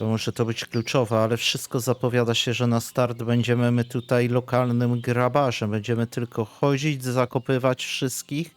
To może to być kluczowe, ale wszystko zapowiada się, że na start będziemy my tutaj lokalnym grabarzem. Będziemy tylko chodzić, zakopywać wszystkich.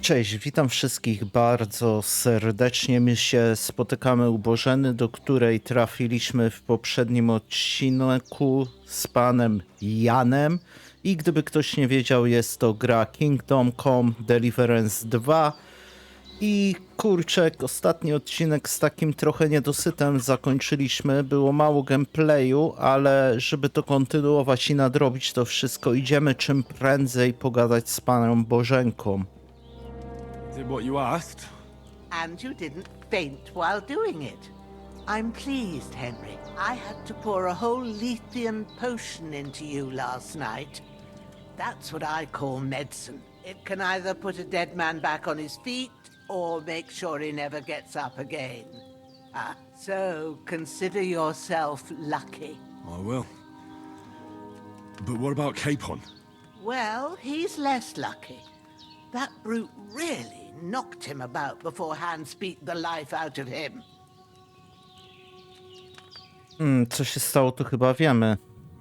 Cześć, witam wszystkich bardzo serdecznie. My się spotykamy u Bożeny, do której trafiliśmy w poprzednim odcinku z panem Janem. I gdyby ktoś nie wiedział, jest to gra Kingdom Come Deliverance 2. I kurczek, ostatni odcinek z takim trochę niedosytem zakończyliśmy. Było mało gameplayu, ale żeby to kontynuować i nadrobić to wszystko, idziemy czym prędzej pogadać z panem Bożenką. Did what you asked? And you didn't faint while doing it. I'm pleased, Henry. I had to pour a whole Lethean potion into you last night. That's what I call medicine. It can either put a dead man back on his feet or make sure he never gets up again. So consider yourself lucky. I will. But what about Capon? Well, he's less lucky. That brute really knocked him about before Hans beat the life out of him. Co się stało, to chyba wiemy.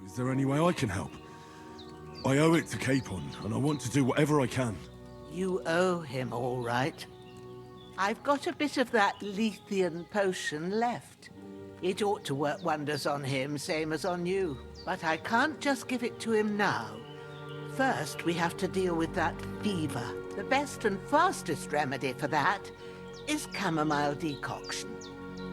Is there any way I can help? I owe it to Capon, and I want to do whatever I can. You owe him, all right. I've got a bit of that Lethean potion left. It ought to work wonders on him, same as on you. But I can't just give it to him now. First, we have to deal with that fever. The best and fastest remedy for that is chamomile decoction.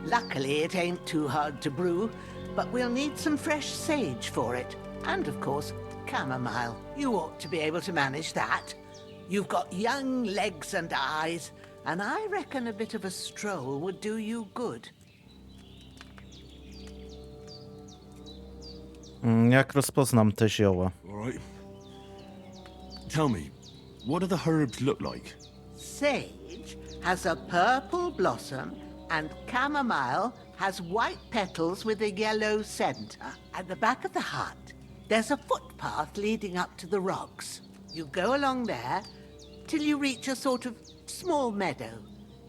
Luckily, it ain't too hard to brew, but we'll need some fresh sage for it. And, of course, chamomile. You ought to be able to manage that. You've got young legs and eyes, and I reckon a bit of a stroll would do you good. Jak rozpoznam te zioła? All right. Tell me, what do the herbs look like? Sage has a purple blossom, and chamomile has white petals with a yellow center. At the back of the hut, there's a footpath leading up to the rocks. You go along there till you reach a sort of small meadow.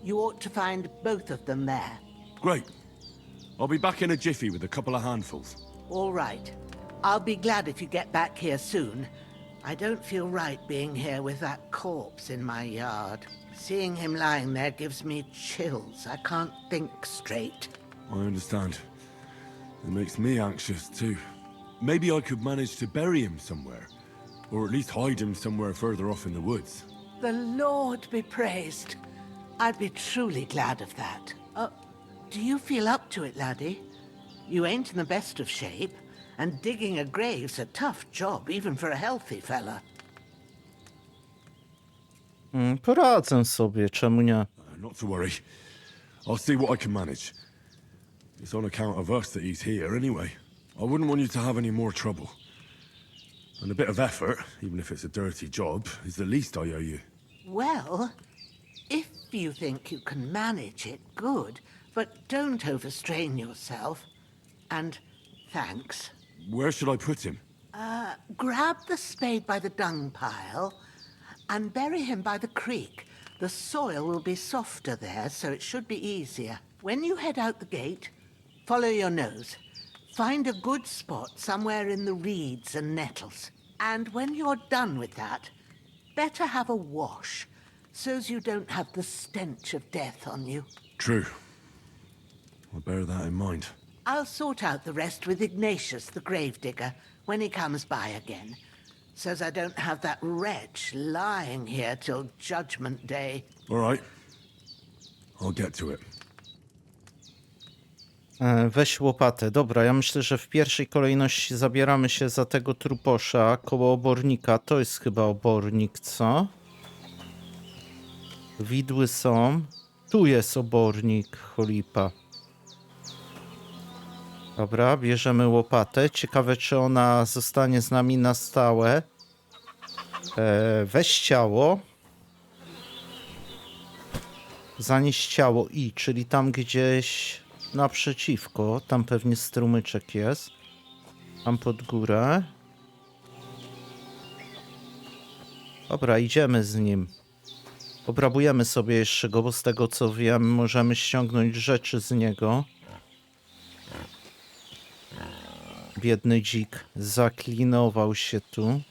You ought to find both of them there. Great. I'll be back in a jiffy with a couple of handfuls. All right. I'll be glad if you get back here soon. I don't feel right being here with that corpse in my yard. Seeing him lying there gives me chills. I can't think straight. I understand. It makes me anxious too. Maybe I could manage to bury him somewhere. Or at least hide him somewhere further off in the woods. The Lord be praised. I'd be truly glad of that. Do you feel up to it, laddie? You ain't in the best of shape, and digging a grave's a tough job, even for a healthy fella. Poradzę sobie, czemu nie? Not to worry. I'll see what I can manage. It's on account of us that he's here anyway. I wouldn't want you to have any more trouble. And a bit of effort, even if it's a dirty job, is the least I owe you. Well, if you think you can manage it, good, but don't overstrain yourself. And thanks. Where should I put him? Grab the spade by the dung pile and bury him by the creek. The soil will be softer there, so it should be easier. When you head out the gate, follow your nose. Find a good spot somewhere in the reeds and nettles. And when you're done with that, better have a wash, so's you don't have the stench of death on you. True. I'll bear that in mind. I'll sort out the rest with Ignatius, the gravedigger, when he comes by again, so's I don't have that wretch lying here till Judgment Day. All right. I'll get to it. Weź łopatę. Dobra, ja myślę, że w pierwszej kolejności zabieramy się za tego truposza koło obornika. To jest chyba obornik, co? Widły są. Tu jest obornik, cholipa. Dobra, bierzemy łopatę. Ciekawe, czy ona zostanie z nami na stałe. Weź ciało. Zanieś ciało czyli tam gdzieś naprzeciwko. Tam pewnie strumyczek jest. Tam pod górę. Dobra, idziemy z nim. Obrabujemy sobie jeszcze go, bo z tego co wiem, możemy ściągnąć rzeczy z niego. Biedny dzik zaklinował się tu.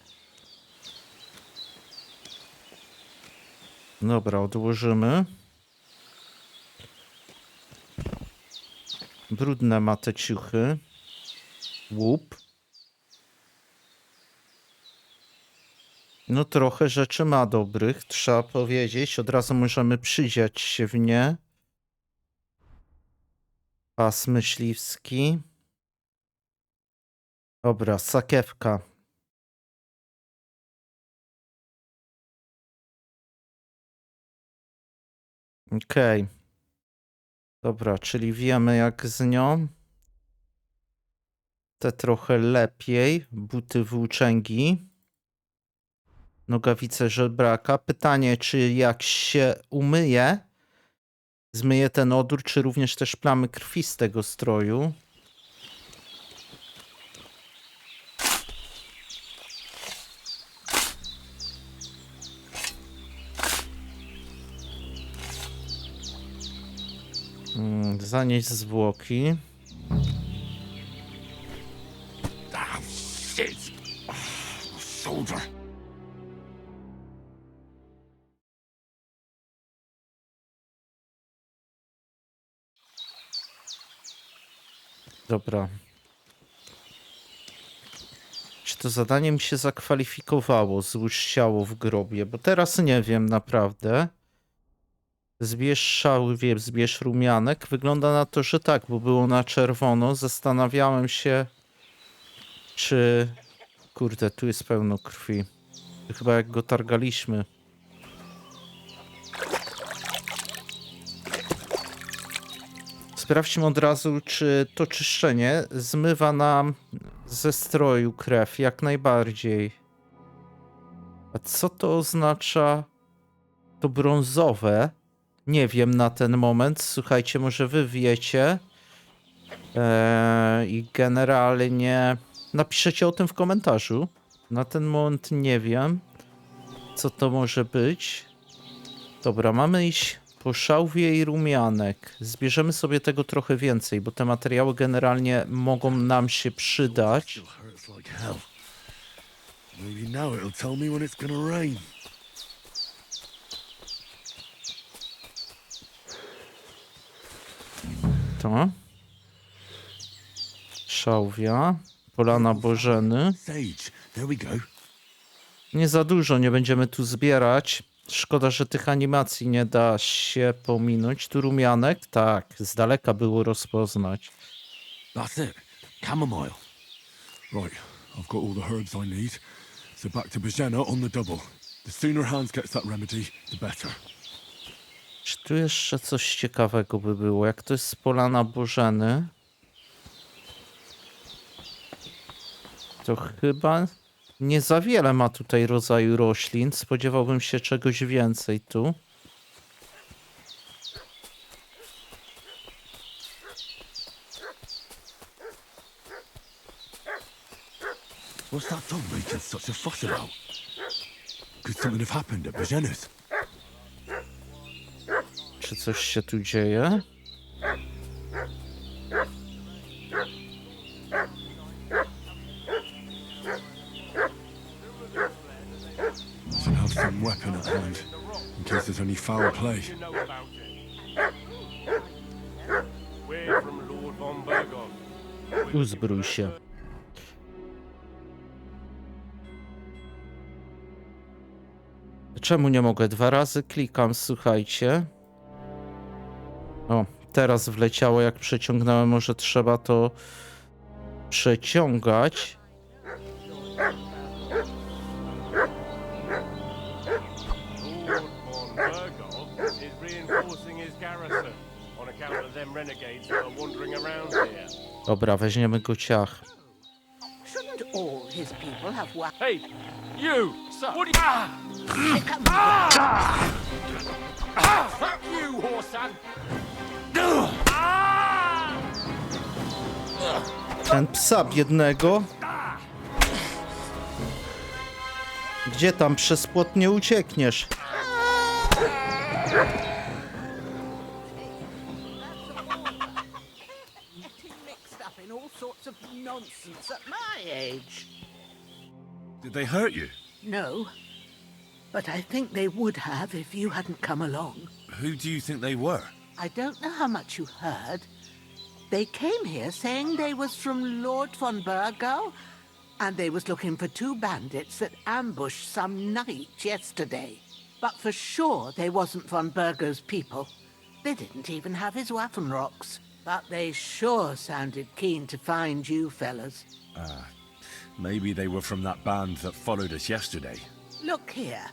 Dobra, odłożymy. Brudne ma te ciuchy. Łup. No trochę rzeczy ma dobrych, trzeba powiedzieć. Od razu możemy przydziać się w nie. Pas myśliwski. Dobra, sakiewka. Okej. Dobra, czyli wiemy jak z nią. Te trochę lepiej. Buty włóczęgi. Nogawice żebraka. Pytanie, czy jak się umyje, zmyje ten odór, czy również też plamy krwi z tego stroju. Zanieść zwłoki. Ah, shit! Soldier! Dobra. Czy to zadanie mi się zakwalifikowało? Złóż ciało w grobie, bo teraz nie wiem naprawdę. Zbierz szałwie, zbierz rumianek. Wygląda na to, że tak, bo było na czerwono. Zastanawiałem się, czy... Kurde, tu jest pełno krwi. To chyba jak go targaliśmy. Sprawdźmy od razu, czy to czyszczenie zmywa nam ze stroju krew. Jak najbardziej. A co to oznacza? To brązowe? Nie wiem na ten moment. Słuchajcie, może wy wiecie. I generalnie napiszecie o tym w komentarzu. Na ten moment nie wiem, co to może być. Dobra, mamy iść po szałwie i rumianek. Zbierzemy sobie tego trochę więcej, bo te materiały generalnie mogą nam się przydać. Still hurts like hell. Maybe now it'll tell me when it's gonna rain. To. Szałwia. Polana Bożeny. Sage. There we go. Nie za dużo, nie będziemy tu zbierać. Szkoda, że tych animacji nie da się pominąć. Tu rumianek? Tak, z daleka było rozpoznać. That's it. Chamomile. Right. I've got all the herbs I need. So back to Bajena on the double. The sooner Hans gets that remedy, the better. Czy tu jeszcze coś ciekawego by było? Jak to jest z Polana Bożeny? To chyba nie za wiele ma tutaj rodzaju roślin. Spodziewałbym się czegoś więcej tu. What's that dog making such a fuss about? Could something have happened at Bajena's? Czy coś się tu dzieje? Should have some weapon at hand, in case there's any foul play. You know about it. We're from Lord von Burgos. Uzbrój się. Czemu nie mogę? 2 razy klikam, słuchajcie. O, teraz wleciało jak przeciągnąłem. Może trzeba to przeciągać. Lord von Burgos is reinforcing his garrison on account of them renegades that are wandering around here. Dobra, weźmiemy go ciach. Shouldn't all his people have one? Hey, you! What are you... Fuck you, horseson! Ten psa biednego. Gdzie tam przez płot nie uciekniesz? Getting mixed up in all sorts of nonsense at my age. Did they hurt you? No, but I think they would have if you hadn't come along. Who do you think they were? I don't know how much you heard. They came here saying they was from Lord von Burgo, and they was looking for two bandits that ambushed some knight yesterday. But for sure they wasn't von Burgo's people. They didn't even have his Waffenrocks. But they sure sounded keen to find you fellas. Maybe they were from that band that followed us yesterday. Look here.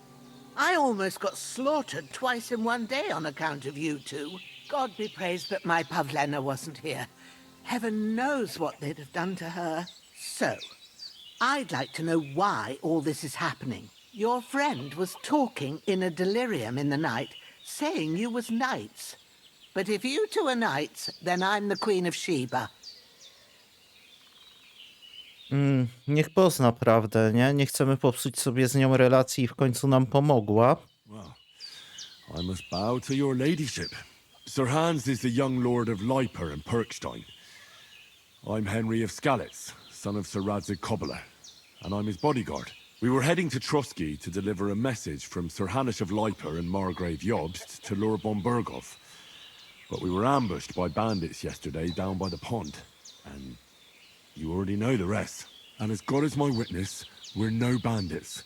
I almost got slaughtered twice in one day on account of you two. God be praised that my Pavlena wasn't here. Heaven knows what they'd have done to her. So, I'd like to know why all this is happening. Your friend was talking in a delirium in the night, saying you was knights. But if you two are knights, then I'm the Queen of Sheba. Niech pozna prawdę, nie? Nie chcemy popsuć sobie z nią relacji i w końcu nam pomogła. Well, I must bow to your ladyship. Sir Hans is the young lord of Leiper and Perkstein. I'm Henry of Skalitz, son of Sir Radzig Kobyla, and I'm his bodyguard. We were heading to Trusky to deliver a message from Sir Hanish of Leiper and Margrave Jobst to Lord von Burgov. But we were ambushed by bandits yesterday down by the pond, and you already know the rest. And as God is my witness, we're no bandits.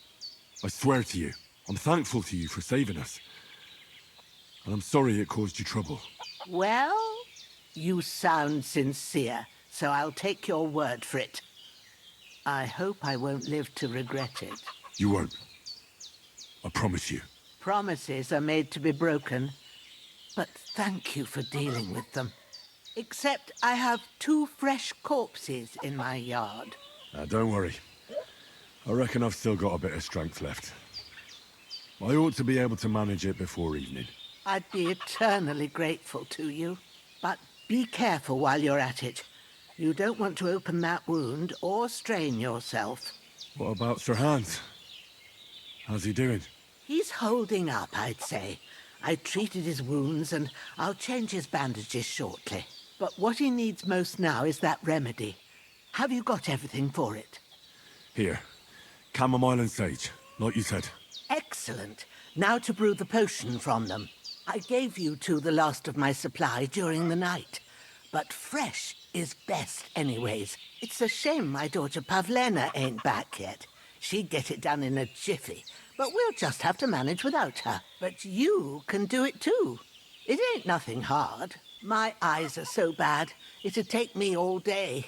I swear to you, I'm thankful to you for saving us. And I'm sorry it caused you trouble. Well, you sound sincere, so I'll take your word for it. I hope I won't live to regret it. You won't. I promise you. Promises are made to be broken, but thank you for dealing with them. Except I have two fresh corpses in my yard. Don't worry. I reckon I've still got a bit of strength left. I ought to be able to manage it before evening. I'd be eternally grateful to you. But be careful while you're at it. You don't want to open that wound or strain yourself. What about Sir Hans? How's he doing? He's holding up, I'd say. I treated his wounds and I'll change his bandages shortly. But what he needs most now is that remedy. Have you got everything for it? Here. Chamomile and sage, like you said. Excellent. Now to brew the potion from them. I gave you two the last of my supply during the night. But fresh is best anyways. It's a shame my daughter Pavlena ain't back yet. She'd get it done in a jiffy. But we'll just have to manage without her. But you can do it too. It ain't nothing hard. My eyes are so bad, it'd take me all day.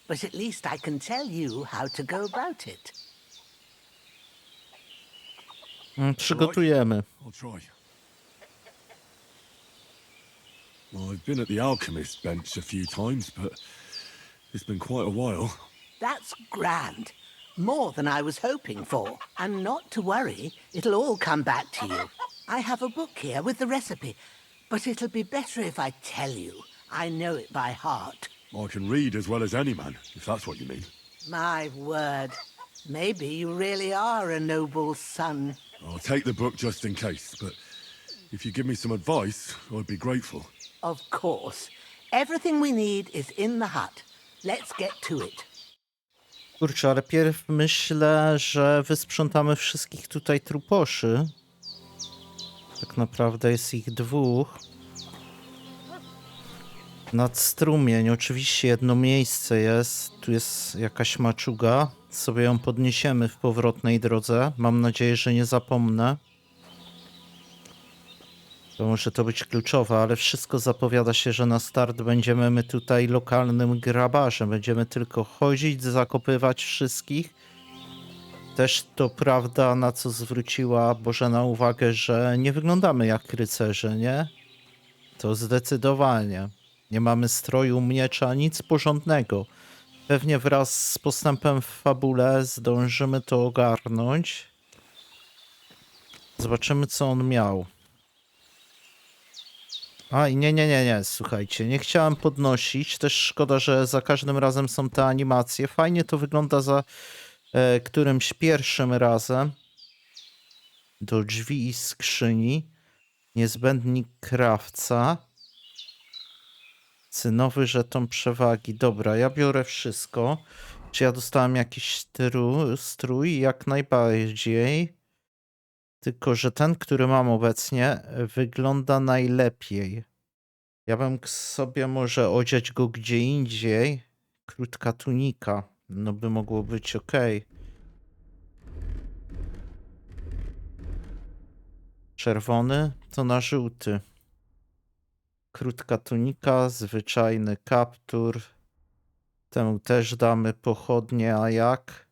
But at least I can tell you how to go about it. Przygotujemy. I'll try. Well, I've been at the alchemist's bench a few times, but it's been quite a while. That's grand. More than I was hoping for. And not to worry, it'll all come back to you. I have a book here with the recipe, but it'll be better if I tell you. I know it by heart. I can read as well as any man, if that's what you mean. My word. Maybe you really are a noble son. I'll take the book just in case, but if you give me some advice, I'd be grateful. Of course. Everything we need is in the hut. Let's get to it. Kurczę, ale pierw myślę, że wysprzątamy wszystkich tutaj truposzy. Tak naprawdę jest ich dwóch. Nad strumień, oczywiście jedno miejsce jest. Tu jest jakaś maczuga. Sobie ją podniesiemy w powrotnej drodze. Mam nadzieję, że nie zapomnę. To może to być kluczowe, ale wszystko zapowiada się, że na start będziemy my tutaj lokalnym grabarzem. Będziemy tylko chodzić, zakopywać wszystkich. Też to prawda, na co zwróciła Bożena uwagę, że nie wyglądamy jak rycerze, nie? To zdecydowanie. Nie mamy stroju, miecza, nic porządnego. Pewnie wraz z postępem w fabule zdążymy to ogarnąć. Zobaczymy, co on miał. A, i nie, słuchajcie, nie chciałem podnosić. Też szkoda, że za każdym razem są te animacje. Fajnie to wygląda za którymś pierwszym razem. Do drzwi i skrzyni. Niezbędnik krawca. Cynowy żeton przewagi. Dobra, ja biorę wszystko. Czy ja dostałem jakiś strój? Jak najbardziej. Tylko, że ten, który mam obecnie, wygląda najlepiej. Ja bym sobie może odziać go gdzie indziej. Krótka tunika. No by mogło być ok. Czerwony to na żółty. Krótka tunika, zwyczajny kaptur. Temu też damy pochodnie, a jak?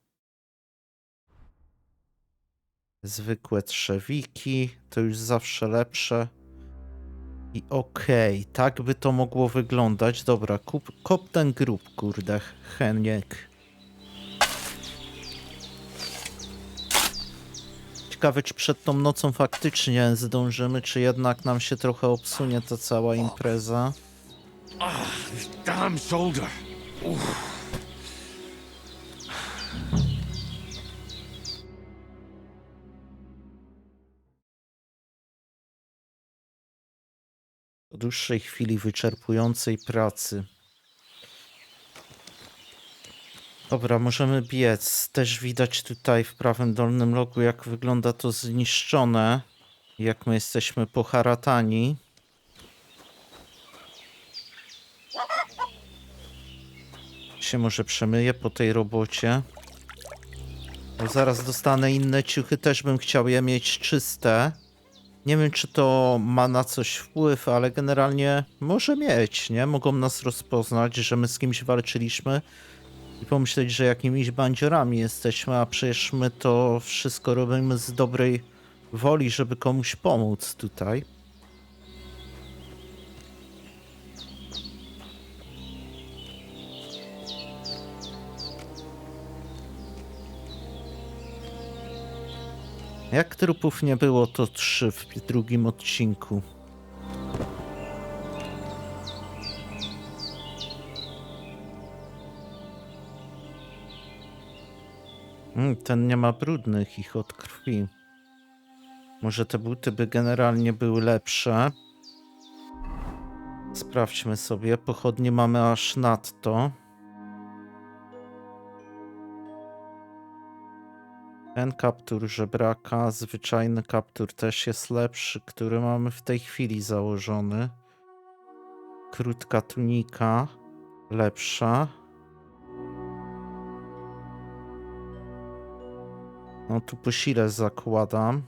Zwykłe trzewiki, to już zawsze lepsze. I okej, tak by to mogło wyglądać. Dobra, kop ten grób, kurde, Henryk. Ciekawe, czy przed tą nocą faktycznie zdążymy, czy jednak nam się trochę obsunie ta cała impreza. This damn shoulder. Po dłuższej chwili wyczerpującej pracy. Dobra, możemy biec. Też widać tutaj w prawym dolnym rogu, jak wygląda to zniszczone. Jak my jesteśmy poharatani. Się może przemyję po tej robocie. Bo zaraz dostanę inne ciuchy, też bym chciał je mieć czyste. Nie wiem, czy to ma na coś wpływ, ale generalnie może mieć, nie? Mogą nas rozpoznać, że my z kimś walczyliśmy i pomyśleć, że jakimiś bandziorami jesteśmy, a przecież my to wszystko robimy z dobrej woli, żeby komuś pomóc tutaj. Jak trupów nie było, to 3 w drugim odcinku. Ten nie ma brudnych ich od krwi. Może te buty by generalnie były lepsze. Sprawdźmy sobie. Pochodnie mamy aż nadto. Ten kaptur żebraka, zwyczajny kaptur też jest lepszy, który mamy w tej chwili założony. Krótka tunika, lepsza. No tu po sile zakładam.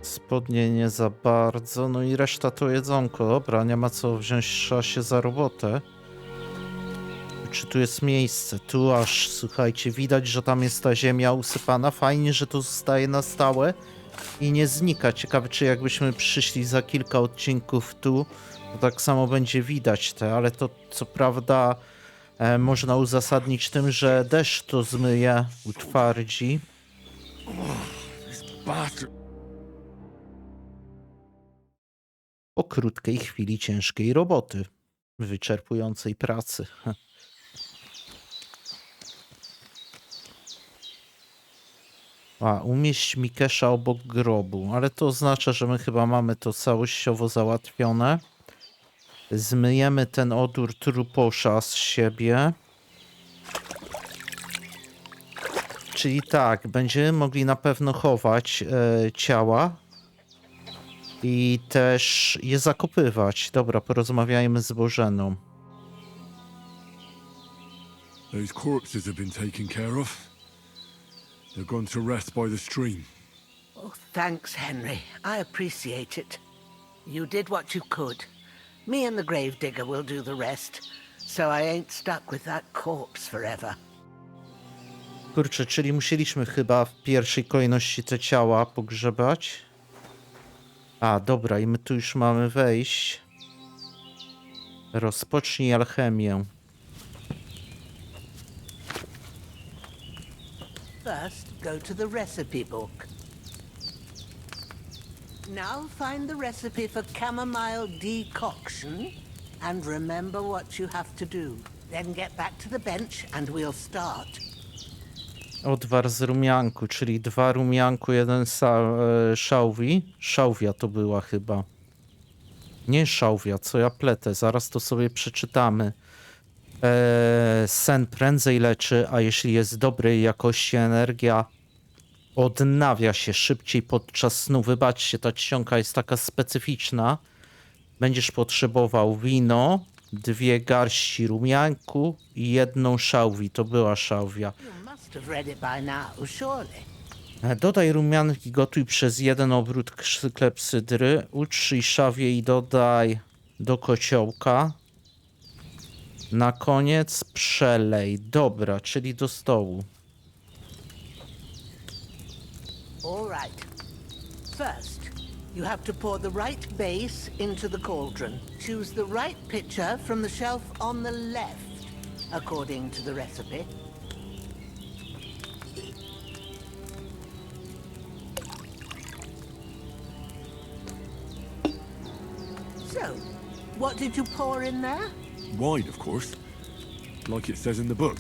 Spodnie nie za bardzo, no i reszta to jedzonko. Dobra, nie ma co wziąć, trzeba się za robotę. Czy tu jest miejsce? Tu aż, słuchajcie, widać, że tam jest ta ziemia usypana. Fajnie, że to zostaje na stałe i nie znika. Ciekawe, czy jakbyśmy przyszli za kilka odcinków tu, to tak samo będzie widać te, ale to co prawda można uzasadnić tym, że deszcz to zmyje, utwardzi. Po krótkiej chwili ciężkiej roboty, wyczerpującej pracy. Umieść Mikesza obok grobu, ale to oznacza, że my chyba mamy to całościowo załatwione. Zmyjemy ten odór truposza z siebie. Czyli tak, będziemy mogli na pewno chować ciała i też je zakopywać. Dobra, porozmawiajmy z Bożeną. Those corpses have been taken care of. They're gone to rest by the stream. Oh, thanks, Henry. I appreciate it. You did what you could. Me and the gravedigger will do the rest, so I ain't stuck with that corpse forever. Kurczę, czyli musieliśmy chyba w pierwszej kolejności te ciała pogrzebać. A, dobra, i my tu już mamy wejść. Rozpocznij alchemię. First, go to the recipe book. Now find the recipe for chamomile decoction and remember what you have to do. Then get back to the bench and we'll start. Odwar z rumianku, czyli 2 rumianku, 1 szałwi. Szałwia to była chyba. Nie szałwia, co ja pletę. Zaraz to sobie przeczytamy. Sen prędzej leczy, a jeśli jest dobrej jakości energia, odnawia się szybciej podczas snu. Wybaczcie, ta czcionka jest taka specyficzna. Będziesz potrzebował wino, 2 garści rumianku i 1 szałwi. To była szałwia. You must have read it by now, surely. Dodaj rumianki, gotuj przez 1 obrót klepsydry, utrzyj szałwię i dodaj do kociołka. Na koniec przelej. Dobra, czyli do stołu. All right. First, you have to pour the right base into the cauldron. Choose the right pitcher from the shelf on the left, according to the recipe. So, what did you pour in there? Wine, of course. Like it says in the book.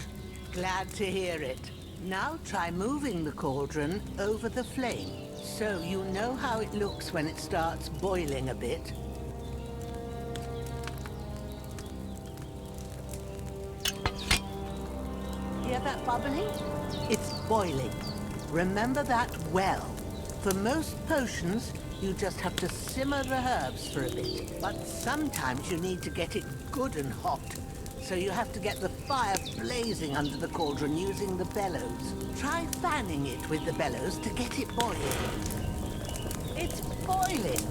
Glad to hear it. Now try moving the cauldron over the flame, so you know how it looks when it starts boiling a bit. Hear that bubbling? It's boiling. Remember that well. For most potions, you just have to simmer the herbs for a bit. But sometimes you need to get it good and hot. So you have to get the fire blazing under the cauldron using the bellows. Try fanning it with the bellows to get it boiling. It's boiling.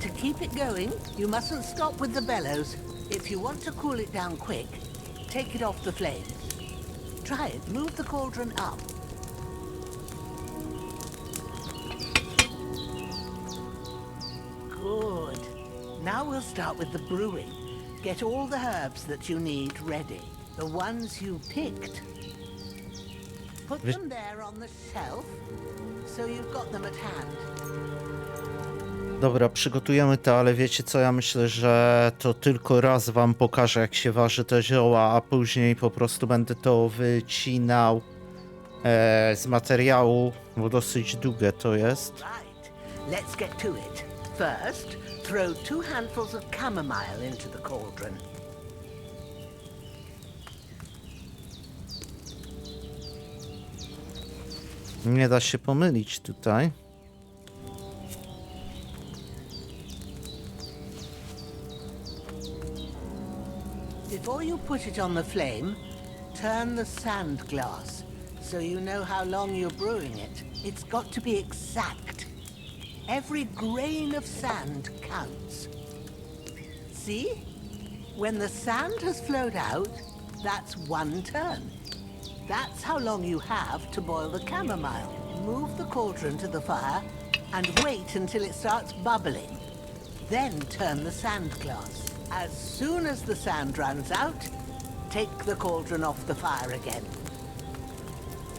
To keep it going, you mustn't stop with the bellows. If you want to cool it down quick, take it off the flames. Try it. Move the cauldron up. Good. Now we'll start with the brewing. Get all the herbs that you need ready. The ones you picked. Put them there on the shelf, so you've got them at hand. Dobra, przygotujemy to, ale wiecie co, ja myślę, że to tylko raz wam pokażę, jak się waży te zioła, a później po prostu będę to wycinał z materiału, bo dosyć długie to jest. Right. Let's get to it. First, throw 2 handfuls of chamomile into the cauldron. Nie da się pomylić tutaj. Before you put it on the flame, turn the sand glass so you know how long you're brewing it. It's got to be exact. Every grain of sand counts. See? When the sand has flowed out, that's 1 turn. That's how long you have to boil the chamomile. Move the cauldron to the fire and wait until it starts bubbling. Then turn the sand glass. As soon as the sand runs out, take the cauldron off the fire again.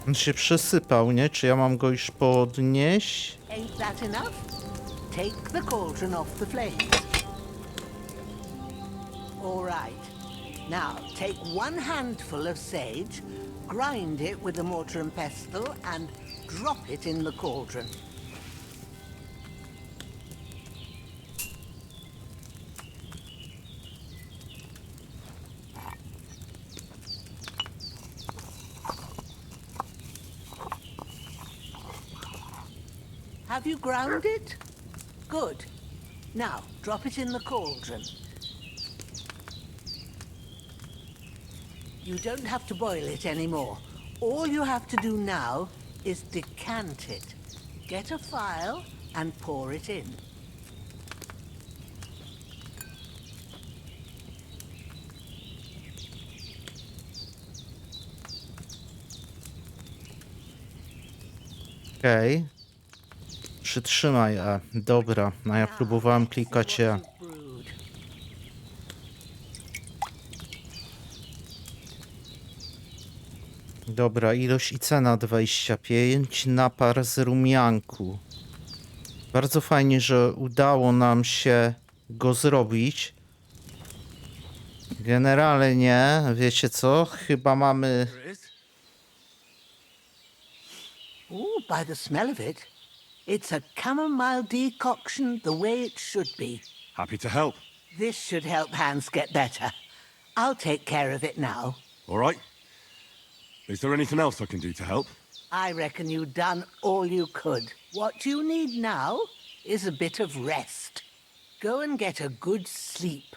On się przesypał, nie? Czy ja mam go już podnieść? Ain't that enough? Take the cauldron off the flames. All right. Now, take 1 handful of sage, grind it with a mortar and pestle, and drop it in the cauldron. Have you ground it? Good. Now, drop it in the cauldron. You don't have to boil it anymore. All you have to do now is decant it. Get a phial and pour it in. Okej. Przytrzymaj E. Dobra, a ja próbowałem klikać E. Dobra, ilość i cena 25, napar z rumianku. Bardzo fajnie, że udało nam się go zrobić. Generalnie, wiecie co? Chyba mamy... Here it is. Ooh, by the smell of it, it's a chamomile decoction the way it should be. Happy to help. This should help Hans get better. I'll take care of it now. All right. Is there anything else I can do to help? I reckon you've done all you could. What you need now is a bit of rest. Go and get a good sleep.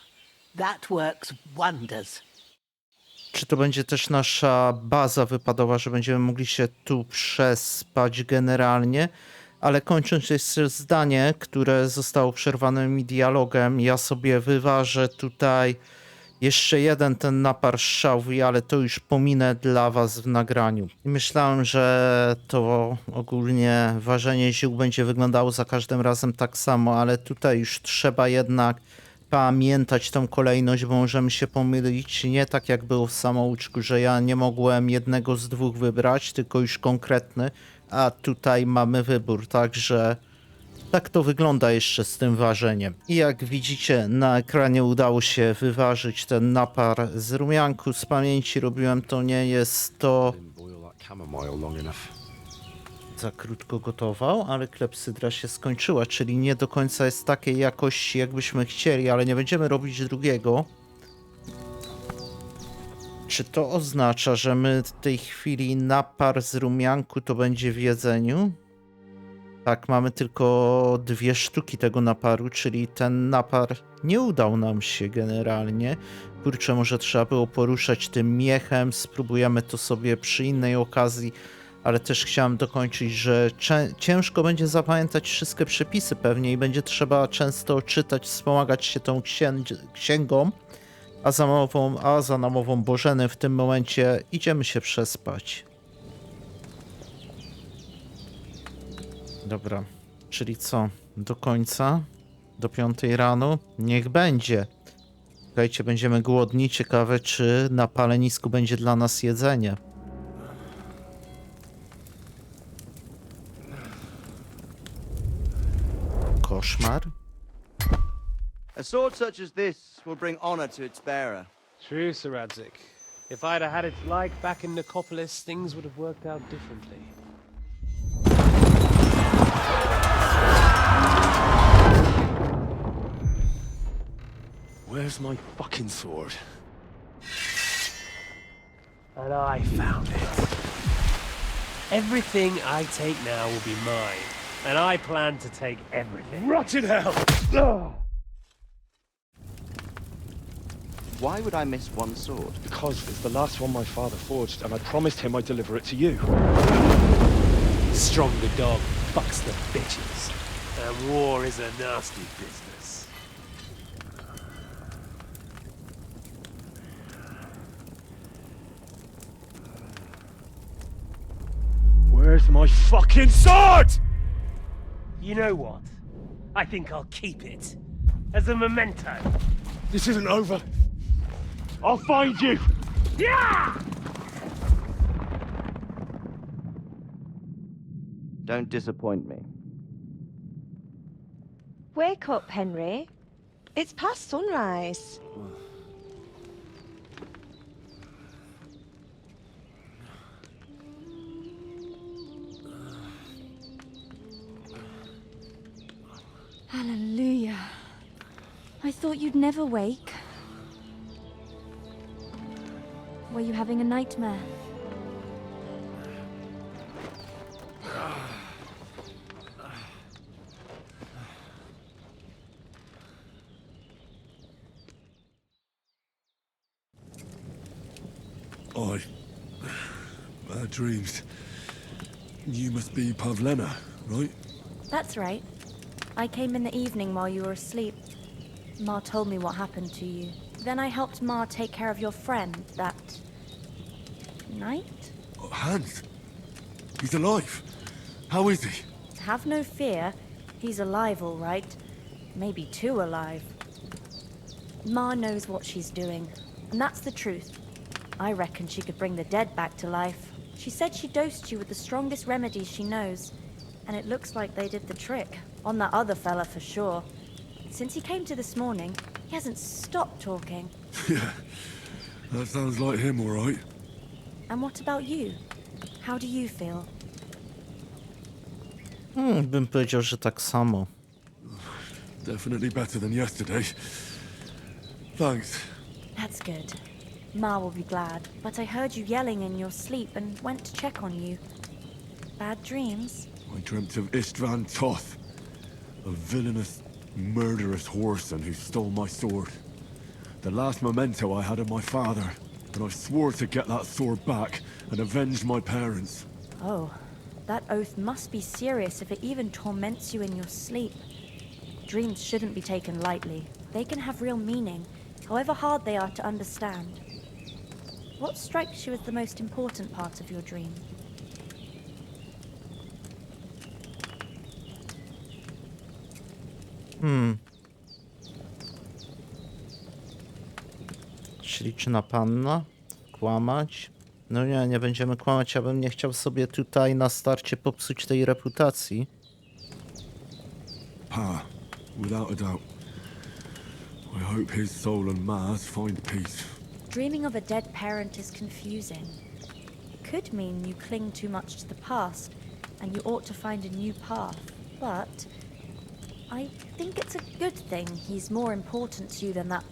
That works wonders. Czy to będzie też nasza baza wypadowa, że będziemy mogli się tu przespać generalnie? Ale kończąc jeszcze zdanie, które zostało przerwane mi dialogem, ja sobie wyważę tutaj jeszcze jeden ten napar szałwi, ale to już pominę dla was w nagraniu. I myślałem, że to ogólnie ważenie ziół będzie wyglądało za każdym razem tak samo, ale tutaj już trzeba jednak pamiętać tą kolejność, bo możemy się pomylić. Nie tak jak było w samouczku, że ja nie mogłem jednego z dwóch wybrać, tylko już konkretny, a tutaj mamy wybór, także tak to wygląda jeszcze z tym ważeniem. I jak widzicie na ekranie udało się wyważyć ten napar z rumianku. Z pamięci robiłem to, nie jest to... Za krótko gotował, ale klepsydra się skończyła, czyli nie do końca jest takiej jakości, jakbyśmy chcieli, ale nie będziemy robić drugiego. Czy to oznacza, że my w tej chwili napar z rumianku to będzie w jedzeniu? Tak, mamy tylko 2 sztuki tego naparu, czyli ten napar nie udał nam się generalnie. Kurczę, może trzeba było poruszać tym miechem, spróbujemy to sobie przy innej okazji, ale też chciałem dokończyć, że ciężko będzie zapamiętać wszystkie przepisy pewnie i będzie trzeba często czytać, wspomagać się tą księgą, a za namową Bożeny w tym momencie idziemy się przespać. Dobra, czyli co? Do końca? Do 5 rano? Niech będzie. Słuchajcie, będziemy głodni. Ciekawe, czy na palenisku będzie dla nas jedzenie. Koszmar? A sword such as this will bring honor to its bearer. True, Sir Radzig. If I'd have had it like back in Nicopolis, things would have worked out differently. Where's my fucking sword? And I found it. Everything I take now will be mine, and I plan to take everything. Rotten hell! Why would I miss one sword? Because it's the last one my father forged, and I promised him I'd deliver it to you. Stronger dog fucks the bitches, and war is a nasty business. Where's my fucking sword? You know what? I think I'll keep it as a memento. This isn't over. I'll find you! Yeah! Don't disappoint me. Wake up, Henry. It's past sunrise. Hallelujah. I thought you'd never wake. Were you having a nightmare? Bad dreams. You must be Pavlena, right? That's right. I came in the evening while you were asleep. Ma told me what happened to you. Then I helped Ma take care of your friend that night? Oh, Hans. He's alive. How is he? Have no fear. He's alive, all right. Maybe too alive. Ma knows what she's doing, and that's the truth. I reckon she could bring the dead back to life. She said she dosed you with the strongest remedies she knows, and it looks like they did the trick. On that other fella for sure. Since he came to this morning, he hasn't stopped talking. Yeah, that sounds like him, all right. And what about you? How do you feel? Bym powiedział, że tak samo. Definitely better than yesterday. Thanks. That's good. Ma will be glad, but I heard you yelling in your sleep and went to check on you. Bad dreams? I dreamt of Istvan Toth, a villainous, murderous whoreson who stole my sword. The last memento I had of my father, and I swore to get that sword back and avenge my parents. Oh, that oath must be serious if it even torments you in your sleep. Dreams shouldn't be taken lightly. They can have real meaning, however hard they are to understand. What strikes you as the most important part of your dream? Śliczna panna? Kłamać? No nie, nie będziemy kłamać, ja bym nie chciał sobie tutaj na starcie popsuć tej reputacji. Pa, without a doubt. I hope his soul and Ma's find peace. Dreaming of a dead parent is confusing. It could mean you cling too much to the past, and you ought to find a new path. But I think it's a good thing he's more important to you than that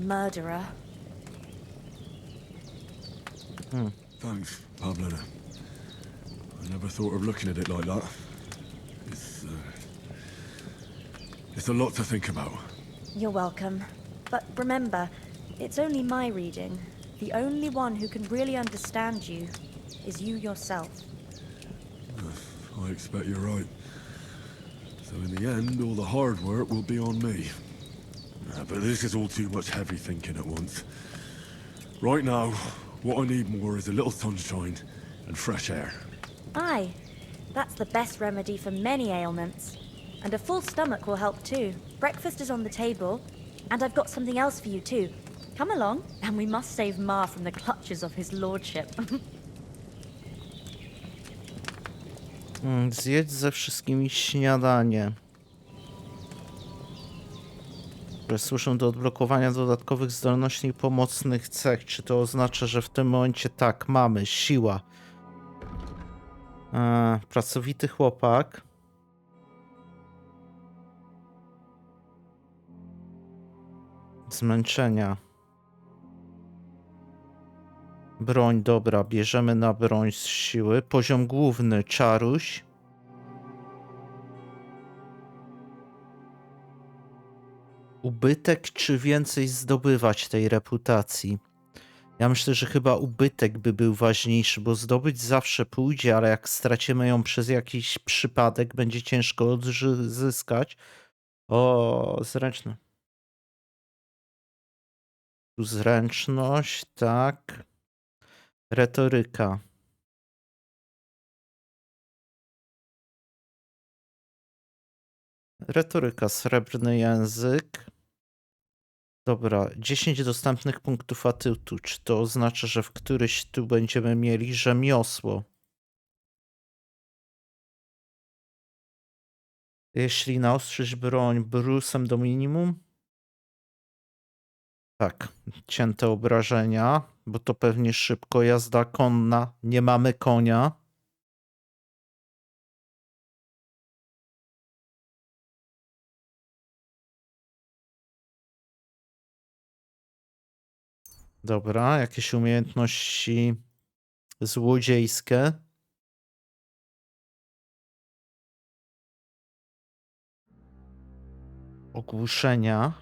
murderer. Thanks, Pablina. I never thought of looking at it like that. It's a lot to think about. You're welcome. But remember, it's only my reading. The only one who can really understand you is you yourself. I expect you're right. So in the end, all the hard work will be on me. But this is all too much heavy thinking at once. Right now, what I need more is a little sunshine and fresh air. Aye, that's the best remedy for many ailments. And a full stomach will help too. Breakfast is on the table, and I've got something else for you too. Come along, and we must save Ma from the clutches of his lordship. Zjedz ze wszystkimi śniadanie. Które służą do odblokowania dodatkowych zdolności i pomocnych cech. Czy to oznacza, że w tym momencie tak, mamy siła. Pracowity chłopak. Zmęczenia. Broń, dobra, bierzemy na broń z siły. Poziom główny, czaruś. Ubytek czy więcej zdobywać tej reputacji? Ja myślę, że chyba ubytek by był ważniejszy, bo zdobyć zawsze pójdzie, ale jak stracimy ją przez jakiś przypadek, będzie ciężko odzyskać. O, zręczne. Tu zręczność, tak. Retoryka. Retoryka, srebrny język. Dobra, 10 dostępnych punktów atutu. Czy to oznacza, że w któryś tu będziemy mieli rzemiosło? Jeśli naostrzyć broń brusem do minimum? Tak, cięte obrażenia, bo to pewnie szybko. Jazda konna, nie mamy konia. Dobra, jakieś umiejętności złodziejskie. Ogłuszenia.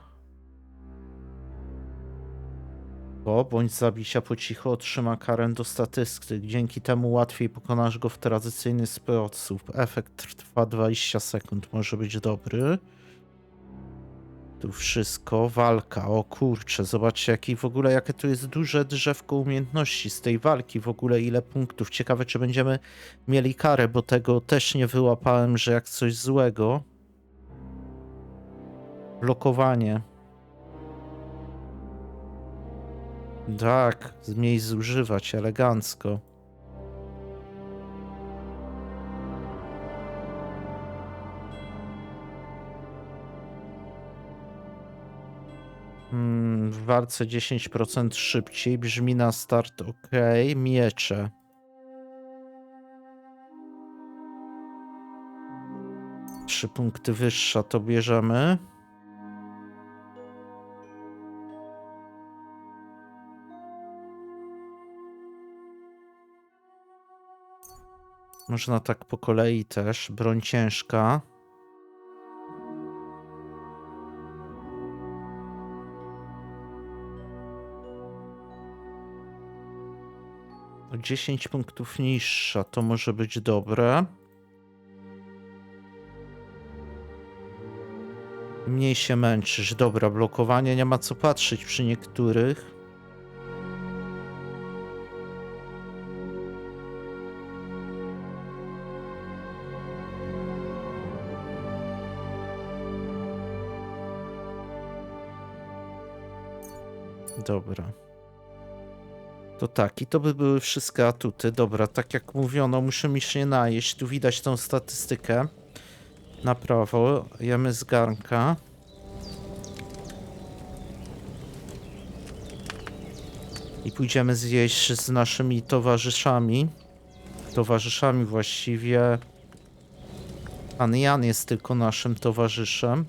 Bądź zabicia po cichu otrzyma karę do statystyk. Dzięki temu łatwiej pokonasz go w tradycyjny sposób. Efekt trwa 20 sekund. Może być dobry. Tu wszystko, walka, o kurczę, zobaczcie jakie tu jest duże drzewko umiejętności z tej walki, w ogóle ile punktów. Ciekawe, czy będziemy mieli karę, bo tego też nie wyłapałem, że jak coś złego. Blokowanie. Tak, mniej zużywać, elegancko. W walce 10% szybciej, brzmi na start ok. Miecze. Trzy punkty wyższa to bierzemy. Można tak po kolei też. Broń ciężka. O 10 punktów niższa to może być dobre. Mniej się męczysz. Dobra, blokowanie nie ma co patrzeć przy niektórych. Dobra. To tak, i to by były wszystkie atuty. Dobra, tak jak mówiono, muszę mi się najeść. Tu widać tą statystykę. Na prawo, jemy z garnka. I pójdziemy zjeść z naszymi towarzyszami. Towarzyszami właściwie. Pan Jan jest tylko naszym towarzyszem.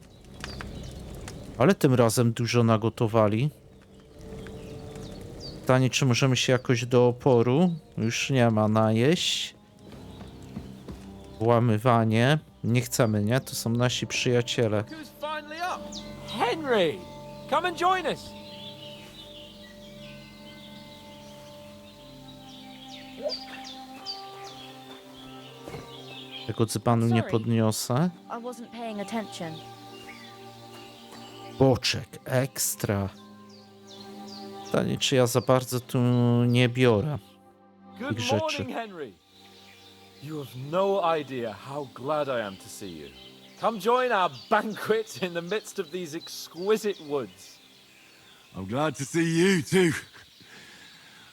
Ale tym razem dużo nagotowali. Pytanie, czy możemy się jakoś do oporu? Już nie ma najeść. Włamywanie. Nie chcemy, nie? To są nasi przyjaciele. Who's finally up? Henry! Come and join us! Tego dzbanu nie podniosę. I wasn't paying attention. Boczek, ekstra. Pytanie, czy ja za bardzo tu nie biorę tych Good rzeczy. morning, Henry. You have no idea how glad I am to see you. Come join our banquet in the midst of these exquisite woods. I'm glad to see you too.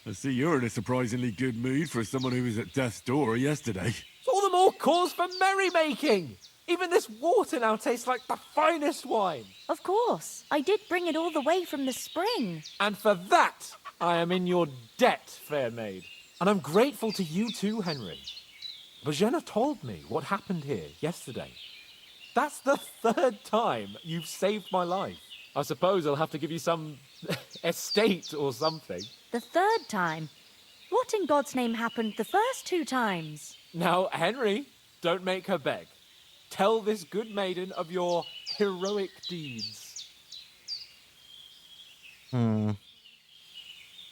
I see you're in a surprisingly good mood for someone who was at death's door yesterday. It's all the more cause for merrymaking. Even this water now tastes like the finest wine. Of course. I did bring it all the way from the spring. And for that, I am in your debt, fair maid. And I'm grateful to you too, Henry. Bojena told me what happened here yesterday. That's the third time you've saved my life. I suppose I'll have to give you some estate or something. The third time? What in God's name happened the first 2 times? Now, Henry, don't make her beg. Tell this good maiden of your heroic deeds.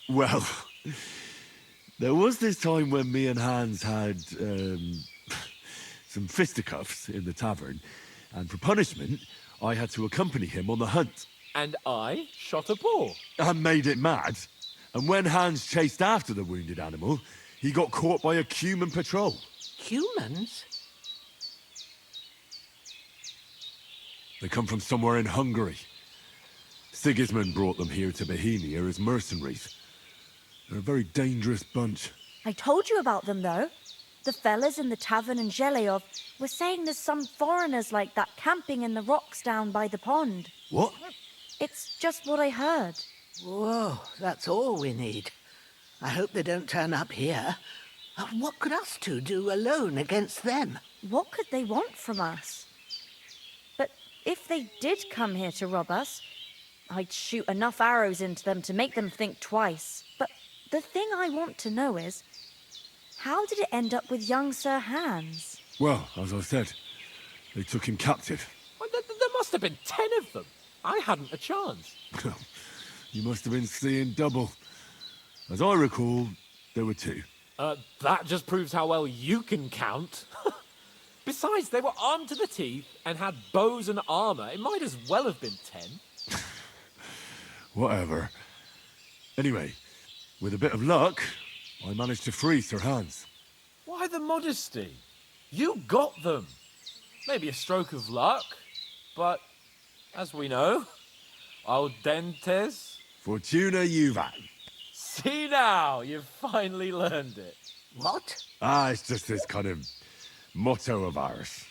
Well, there was this time when me and Hans had some fisticuffs in the tavern, and for punishment, I had to accompany him on the hunt. And I shot a boar. And made it mad. And when Hans chased after the wounded animal, he got caught by a human patrol. Humans? They come from somewhere in Hungary. Sigismund brought them here to Bohemia as mercenaries. They're a very dangerous bunch. I told you about them, though. The fellas in the tavern in Zheleyov were saying there's some foreigners like that camping in the rocks down by the pond. What? It's just what I heard. Whoa, that's all we need. I hope they don't turn up here. What could us two do alone against them? What could they want from us? But if they did come here to rob us, I'd shoot enough arrows into them to make them think twice. But the thing I want to know is, how did it end up with young Sir Hans? Well, as I said, they took him captive. Well, there must have been 10 of them. I hadn't a chance. You must have been seeing double. As I recall, there were 2. That just proves how well you can count. Besides, they were armed to the teeth and had bows and armor. It might as well have been 10. Whatever. Anyway, with a bit of luck, I managed to free Sir Hans. Why the modesty? You got them. Maybe a stroke of luck, but as we know, al dentes. Fortuna juvat. See now, you've finally learned it. What? Ah, it's just this kind of motto of ours.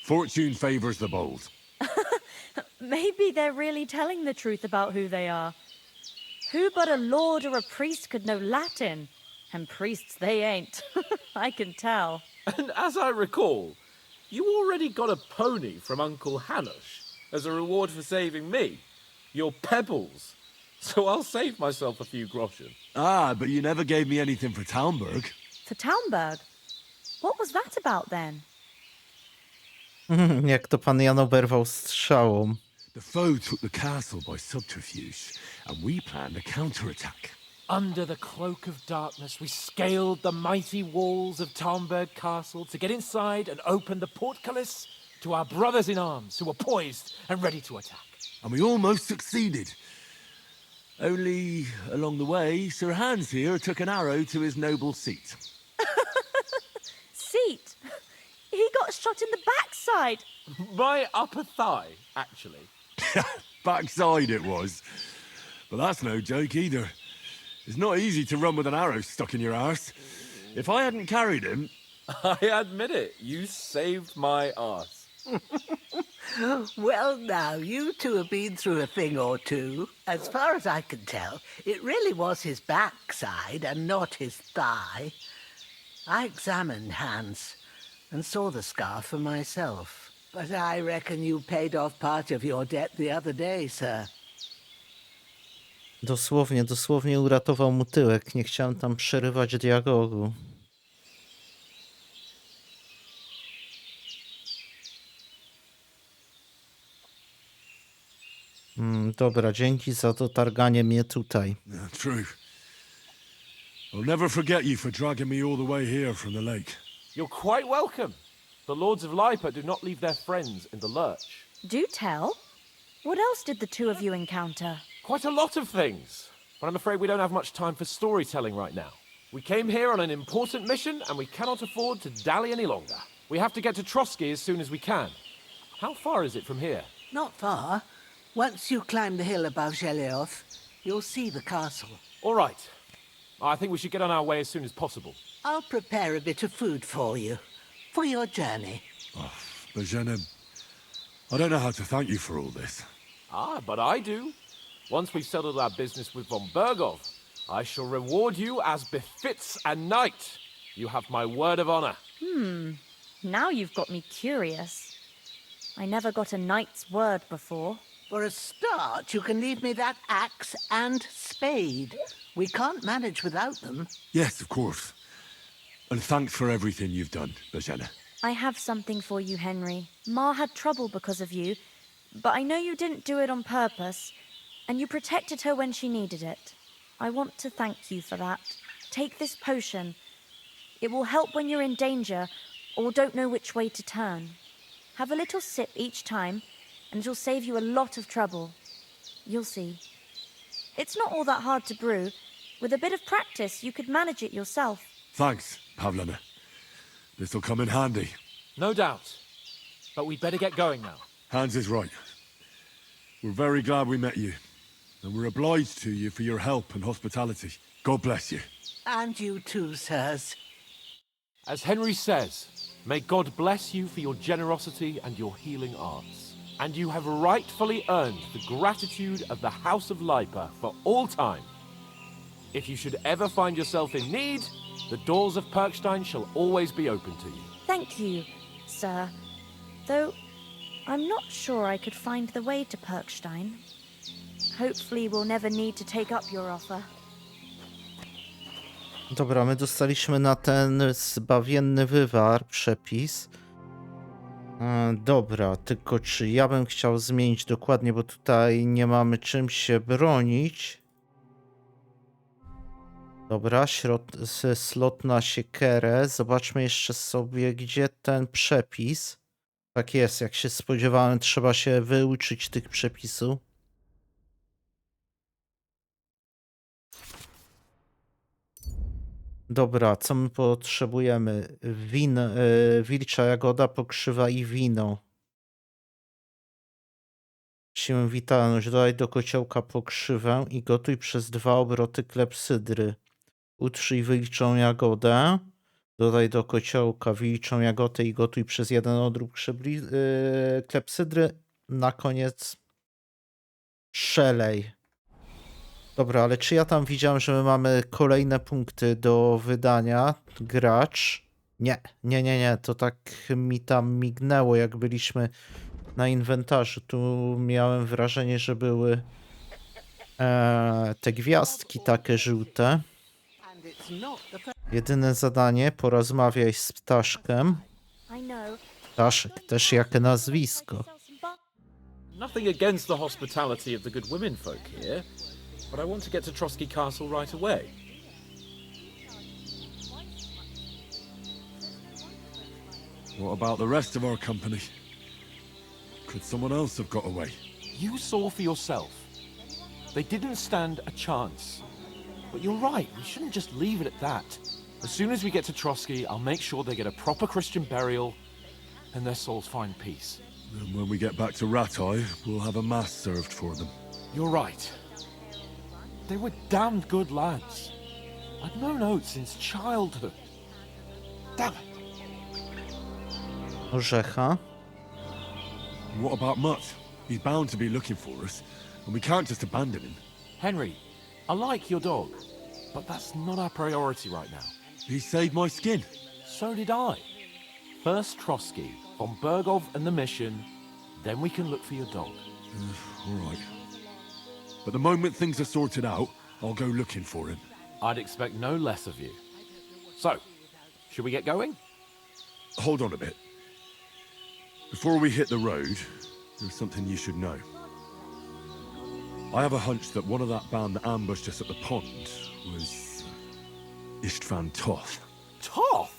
Fortune favors the bold. Maybe they're really telling the truth about who they are. Who but a lord or a priest could know Latin? And priests they ain't. I can tell. And as I recall, you already got a pony from Uncle Hanush as a reward for saving me. Your pebbles. So I'll save myself a few groschen. Ah, but you never gave me anything for Talmberg. For Talmberg? What was that about then? Jak to pan Jan oberwał strzałą. The foe took the castle by subterfuge, and we planned a counterattack. Under the cloak of darkness, we scaled the mighty walls of Talmberg Castle to get inside and open the portcullis to our brothers in arms who were poised and ready to attack. And we almost succeeded. Only, along the way, Sir Hans here took an arrow to his noble seat. Seat? He got shot in the backside. My upper thigh, actually. Backside it was. But that's no joke either. It's not easy to run with an arrow stuck in your arse. If I hadn't carried him... I admit it, you saved my arse. Well, now, you two have been through a thing or two. As far as I can tell, it really was his backside and not his thigh. I examined Hans and saw the scar for myself. But I reckon you paid off part of your debt the other day, sir. Dosłownie uratował mu tyłek. Nie chciałem tam przerywać dialogu. Dobra, dzięki za dotarganie mnie tutaj. True. I'll never forget you for dragging me all the way here from the lake. You're quite welcome. The lords of Lipa do not leave their friends in the lurch. Do tell. What else did the two of you encounter? Quite a lot of things, but I'm afraid we don't have much time for storytelling right now. We came here on an important mission, and we cannot afford to dally any longer. We have to get to Trotsky as soon as we can. How far is it from here? Not far. Once you climb the hill above Geleoth, you'll see the castle. All right. I think we should get on our way as soon as possible. I'll prepare a bit of food for you, for your journey. Oh, but Jenna, I don't know how to thank you for all this. Ah, but I do. Once we've settled our business with von Bergov, I shall reward you as befits a knight. You have my word of honor. Now you've got me curious. I never got a knight's word before. For a start, you can leave me that axe and spade. We can't manage without them. Yes, of course. And thanks for everything you've done, Bajana. I have something for you, Henry. Ma had trouble because of you, but I know you didn't do it on purpose, and you protected her when she needed it. I want to thank you for that. Take this potion. It will help when you're in danger or don't know which way to turn. Have a little sip each time, and it'll save you a lot of trouble. You'll see. It's not all that hard to brew. With a bit of practice, you could manage it yourself. Thanks, Pavlana. This'll come in handy. No doubt. But we'd better get going now. Hans is right. We're very glad we met you. And we're obliged to you for your help and hospitality. God bless you. And you too, sirs. As Henry says, may God bless you for your generosity and your healing arts. And you have rightfully earned the gratitude of the House of Lipa for all time. If you should ever find yourself in need, the doors of Perkstein shall always be open to you. Thank you, sir. Though I'm not sure I could find the way to Perkstein. Hopefully we'll never need to take up your offer. Dobra, my dostaliśmy na ten zbawienny wywar przepis. Dobra, tylko czy ja bym chciał zmienić dokładnie, bo tutaj nie mamy czym się bronić. Dobra, slot na siekierę. Zobaczmy jeszcze sobie, gdzie ten przepis. Tak jest, jak się spodziewałem, trzeba się wyuczyć tych przepisów. Dobra, co my potrzebujemy? Wilcza jagoda, pokrzywa i wino. Siłę witalność. Dodaj do kociołka pokrzywę i gotuj przez 2 obroty klepsydry. Utrzyj wilczą jagodę. Dodaj do kociołka wilczą jagodę i gotuj przez 1 odrób klepsydry. Na koniec szelej. Dobra, ale czy ja tam widziałem, że my mamy kolejne punkty do wydania? Gracz? Nie. To tak mi tam mignęło, jak byliśmy na inwentarzu. Tu miałem wrażenie, że były te gwiazdki takie żółte. Jedyne zadanie, porozmawiaj z ptaszkiem. Ptaszek, też jakie nazwisko. Nothing against the hospitality of the good women folk here, but I want to get to Trotsky Castle right away. What about the rest of our company? Could someone else have got away? You saw for yourself. They didn't stand a chance. But you're right, we shouldn't just leave it at that. As soon as we get to Trotsky, I'll make sure they get a proper Christian burial and their souls find peace. And when we get back to Ratai, we'll have a mass served for them. You're right. They were damned good lads. I've known Oates since childhood. Damn it. Orzecha. What about Mutt? He's bound to be looking for us, and we can't just abandon him. Henry, I like your dog, but that's not our priority right now. He saved my skin. So did I. First Trotsky, von Bergov and the mission, then we can look for your dog. All right. But the moment things are sorted out, I'll go looking for him. I'd expect no less of you. So, should we get going? Hold on a bit. Before we hit the road, there's something you should know. I have a hunch that one of that band that ambushed us at the pond was Istvan Toth. Toth?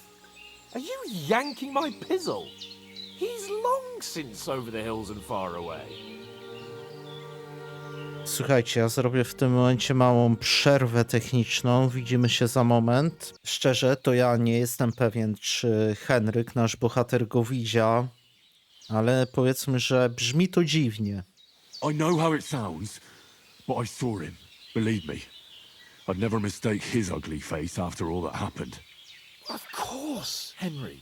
Are you yanking my pizzle? He's long since over the hills and far away. Słuchajcie, ja zrobię w tym momencie małą przerwę techniczną. Widzimy się za moment. Szczerze, to ja nie jestem pewien, czy Henryk, nasz bohater, go widział, ale powiedzmy, że brzmi to dziwnie. I know how it sounds, but I saw him. Believe me. I'd never mistake his ugly face after all that happened. Of course, Henry.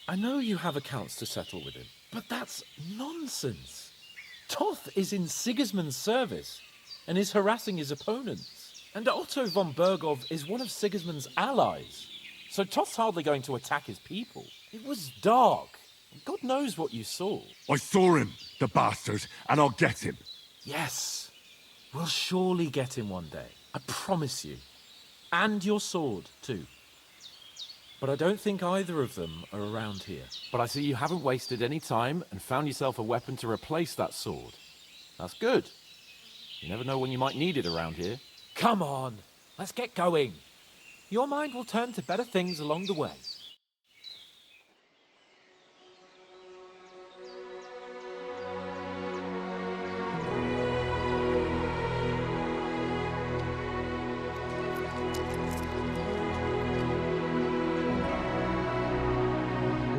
I know you have accounts to settle with him, but that's nonsense. Toth is in Sigismund's service and is harassing his opponents. And Otto von Bergov is one of Sigismund's allies. So Toth's hardly going to attack his people. It was dark. God knows what you saw. I saw him, the bastard, and I'll get him. Yes, we'll surely get him one day. I promise you. And your sword, too. But I don't think either of them are around here. But I see you haven't wasted any time and found yourself a weapon to replace that sword. That's good. You never know when you might need it around here. Come on, let's get going. Your mind will turn to better things along the way.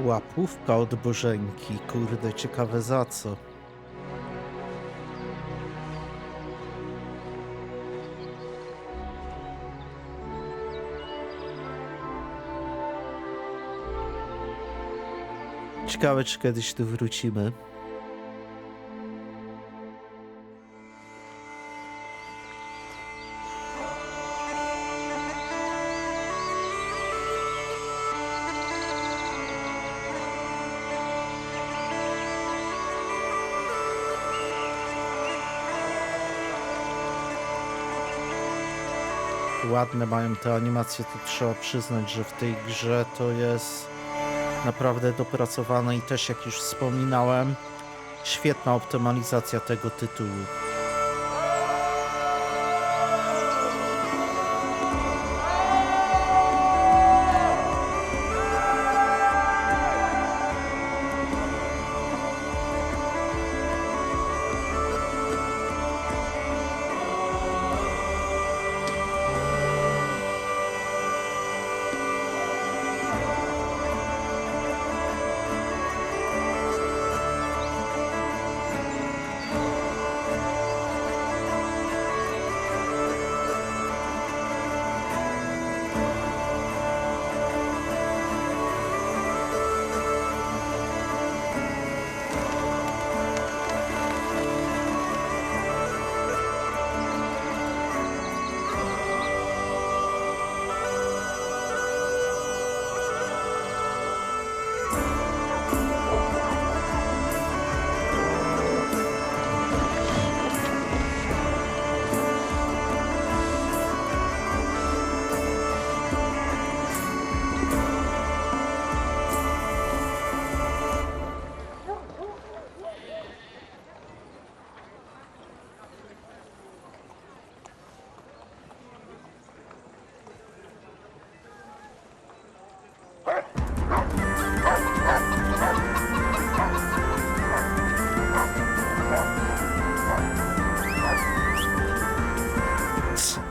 Łapówka od Bożenki. Kurde, ciekawe za co. Ciekawe, czy kiedyś tu wrócimy. Ładne mają te animacje, to trzeba przyznać, że w tej grze to jest naprawdę dopracowane i też, jak już wspominałem, świetna optymalizacja tego tytułu.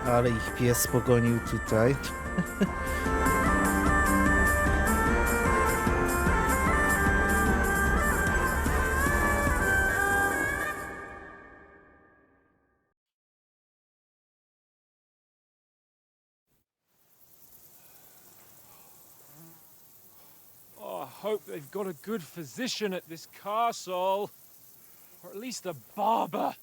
Ale ich pies pogonił tutaj. Oh, I hope they've got a good physician at this castle. Or at least a barber.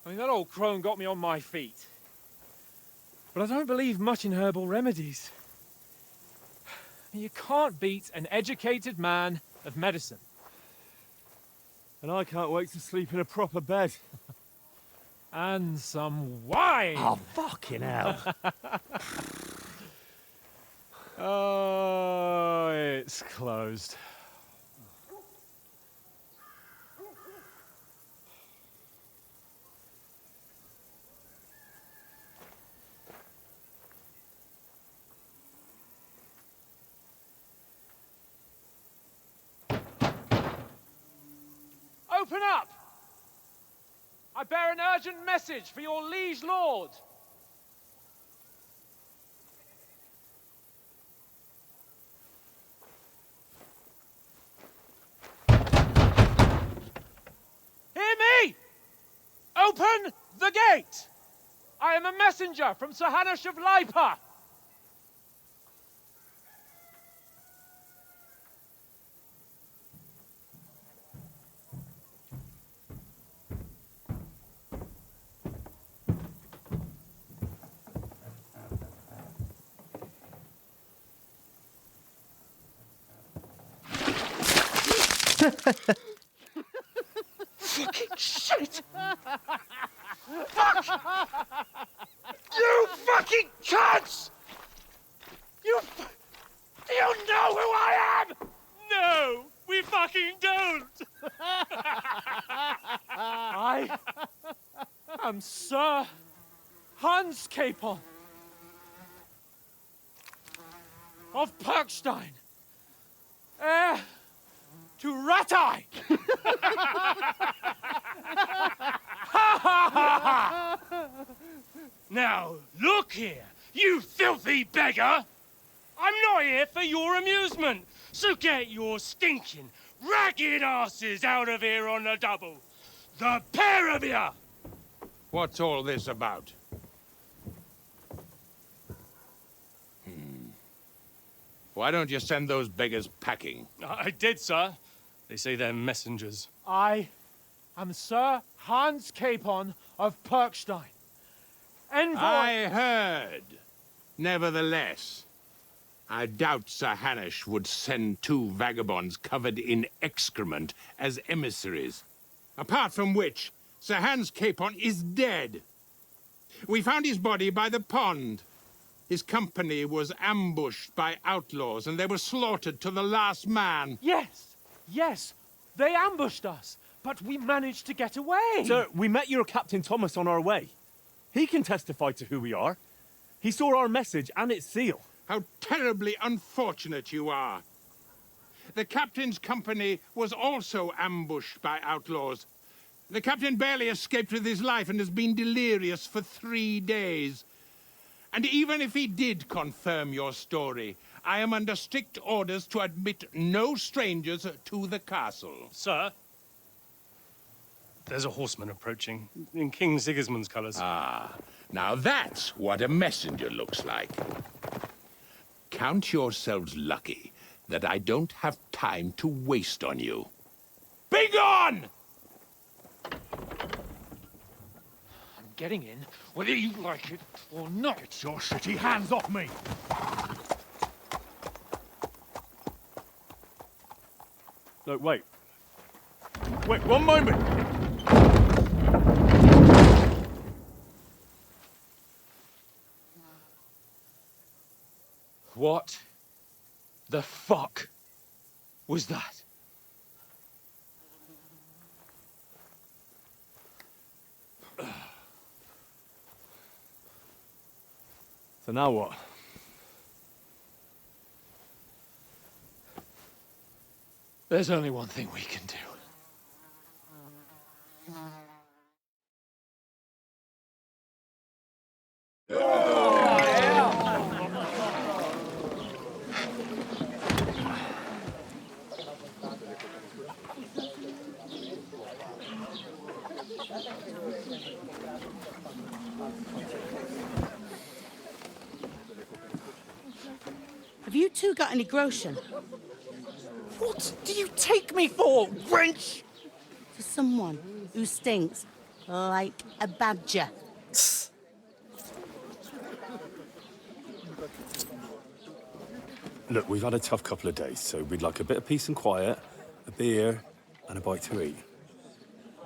I mean, that old crone got me on my feet. But I don't believe much in herbal remedies. You can't beat an educated man of medicine. And I can't wait to sleep in a proper bed. And some wine! Oh, fucking hell. Oh, it's closed. Open up! I bear an urgent message for your liege lord. Hear me! Open the gate! I am a messenger from Sir Hanush of Lipa. Fucking shit! Fuck! You fucking cunts! Do you know who I am? No, we fucking don't! I am Sir Hans Capon of Perkstein, heir to Ratai! Now, look here, you filthy beggar! I'm not here for your amusement, so get your stinking, ragged asses out of here on the double. The pair of you! What's all this about? Why don't you send those beggars packing? I did, sir. They say they're messengers. I am Sir Hans Capon of Perkstein. Envoy... I heard. Nevertheless, I doubt Sir Hanush would send two vagabonds covered in excrement as emissaries. Apart from which, Sir Hans Capon is dead. We found his body by the pond. His company was ambushed by outlaws, and they were slaughtered to the last man. Yes, yes, they ambushed us, but we managed to get away. Sir, we met your Captain Thomas on our way. He can testify to who we are. He saw our message and its seal. How terribly unfortunate you are. The captain's company was also ambushed by outlaws. The captain barely escaped with his life and has been delirious for 3 days. And even if he did confirm your story, I am under strict orders to admit no strangers to the castle. Sir, there's a horseman approaching in King Sigismund's colours. Ah, now that's what a messenger looks like. Count yourselves lucky that I don't have time to waste on you. Be gone! I'm getting in, whether you like it or not. Get your shitty hands off me! No, wait. Wait, one moment! What the fuck was that? So now what? There's only one thing we can do. Have you two got any groschen? What do you take me for, wench? For someone who stinks like a badger. Look, we've had a tough couple of days, so we'd like a bit of peace and quiet, a beer, and a bite to eat.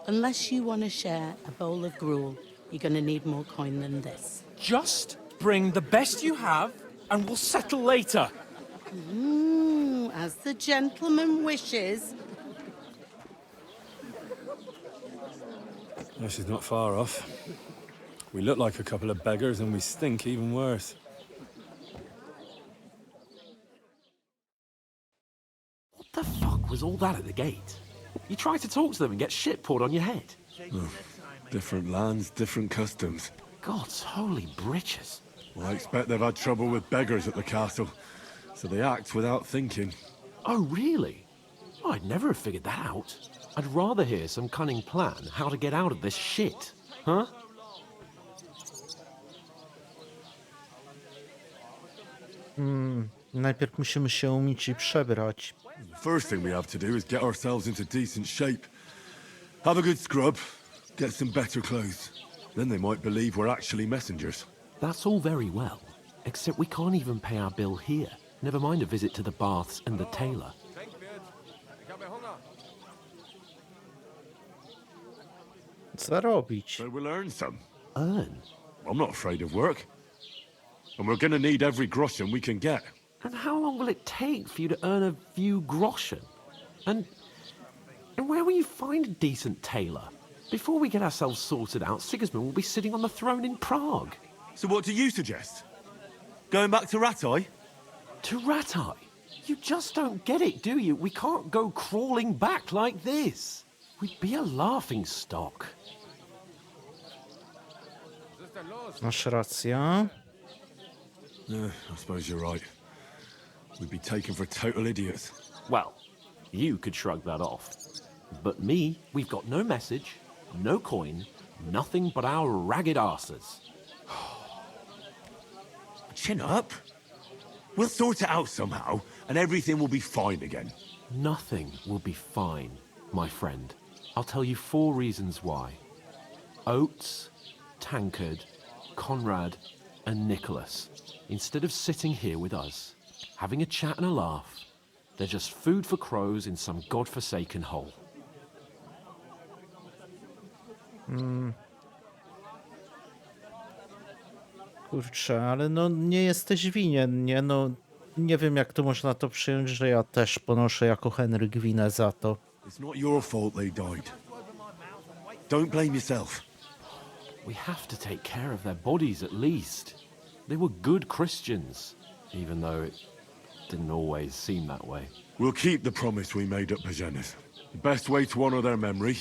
Unless you want to share a bowl of gruel, you're going to need more coin than this. Just bring the best you have, and we'll settle later. As the gentleman wishes. Well, she's not far off. We look like a couple of beggars, and we stink even worse. What the fuck was all that at the gate? You try to talk to them and get shit poured on your head. Oh, different lands, different customs. God's holy britches. Well, I expect they've had trouble with beggars at the castle, so they act without thinking. Oh, really? I'd never have figured that out. I'd rather hear some cunning plan how to get out of this shit. Huh? Najpierw musimy się umyć i przebrać. The first thing we have to do is get ourselves into decent shape. Have a good scrub, get some better clothes. Then they might believe we're actually messengers. That's all very well, except we can't even pay our bill here. Never mind a visit to the baths and the tailor. Zarobić. So we'll earn some. Earn? I'm not afraid of work. And we're gonna need every groschen we can get. And how long will it take for you to earn a few groschen? And where will you find a decent tailor? Before we get ourselves sorted out, Sigismund will be sitting on the throne in Prague. So what do you suggest? Going back to Ratai? To Ratai? You just don't get it, do you? We can't go crawling back like this. We'd be a laughing stock. Masz rację. I suppose you're right. We'd be taken for total idiots. Well, you could shrug that off. But me, we've got no message, no coin, nothing but our ragged arses. Chin up. We'll sort it out somehow, and everything will be fine again. Nothing will be fine, my friend. I'll tell you 4 reasons why. Oates, Tankard, Conrad, and Nicholas, instead of sitting here with us, having a chat and a laugh, they're just food for crows in some godforsaken hole. Kurczę, ale no nie jesteś winien, nie? No nie wiem, jak to można to przyjąć, że ja też ponoszę jako Henryk winę za to. It's not your fault they died. Don't blame yourself. We have to take care of their bodies at least. They were good Christians, even though it didn't always seem that way. We'll keep the promise we made at Bajena's. The best way to honor their memory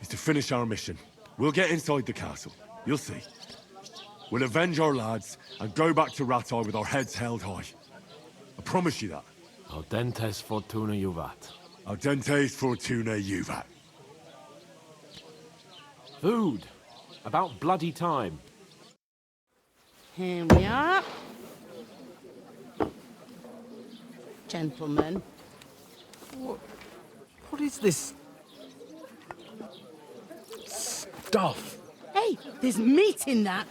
is to finish our mission. We'll get inside the castle. You'll see. We'll avenge our lads and go back to Ratai with our heads held high. I promise you that. Audentes fortuna juvat. Audentes fortuna juvat. Food. About bloody time. Here we are. Gentlemen. What is this stuff? Hey, there's meat in that.